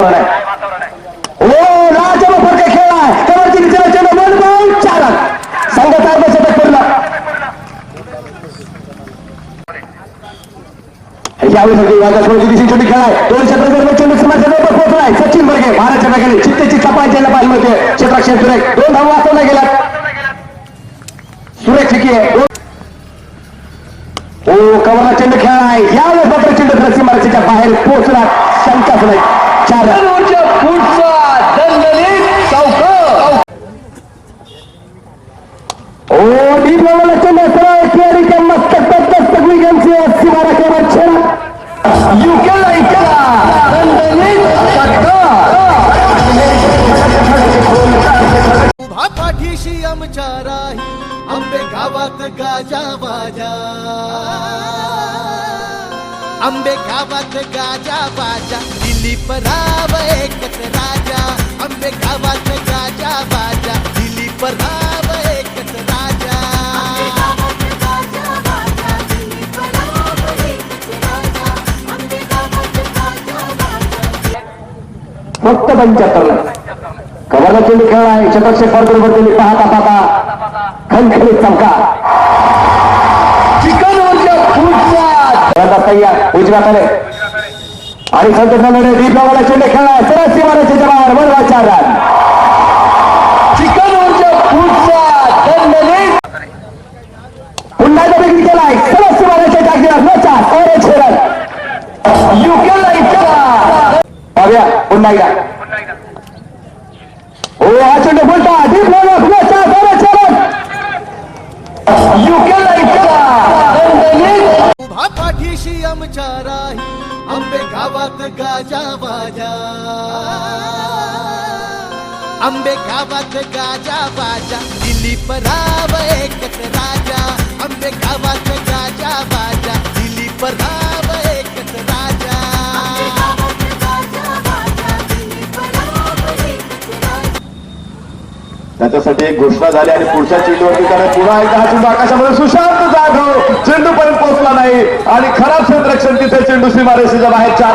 सचिन बर्गे भारत खेळी चित्तेची चपाई द्यायला पाहिजे होते क्षेत्रक्षण सुरेख 2 धावा वाचवल्या गेल्या सुरेख चिकी कवरला चेंडू खेळाय यावेळेस मात्र चेंडू सीमारेषेच्या बाहेर पोहोचला शंकाच नाही 4 रनच्या पुढचा दणदणीत चौका डीप लेवलला चेंडू सरळ खेळीच्या मस्तक सगळी गेमची सीमारेषेवर छेडा युकेला इकडा दणदणीत उभा पाठीशी आमच्या राही आंबे गावात गाजा बाजा आंबे गावात गाजा बाजा दिलीप राव एकच राजा आंबे गावात गाजा बाजा दिलीप राव एकच राजा फक्त 75 कवरला चेंडू खेळाय क्षेत्रक्षण बरोबर त्यांनी पाहता पाहता खणखणीत चमका चिकनवरच्या पुढचा तयार उजव्या हाताने आणि संतोषाने डीप लेवलला चेंडू खेळाय सरळ सीमारेषेच्या बाहेर वर 4 रन चिकनवरच्या पुढचा दणदणीत पुन्हा एकदा विकेट केलाय सरळ सीमारेषेच्या अगदी 6 रन युकेला इतका पाहूया पुन्हा एकदा हा चेंडू बोलता डीप लेवलला 4 रन युकेला इतका उभा पाठीशी आमच्या राही आंबे गावात गाजा बाजा आंबे गावात गाजा बाजा दिलीप राव एकच राजा आंबे गावात गाजा बाजा दिलीप राव एकच राजा त्याच्यासाठी एक घोषणा झाली आणि पुढच्या चेंडूवरती त्याने पुन्हा एकदा हा चेंडू आकाशामध्ये सुशांत जाधव चेंडू पर्यंत पोहोचला नाही आणि खराब क्षेत्ररक्षण तिथे चेंडू सीमारेषेच्या बाहेर 4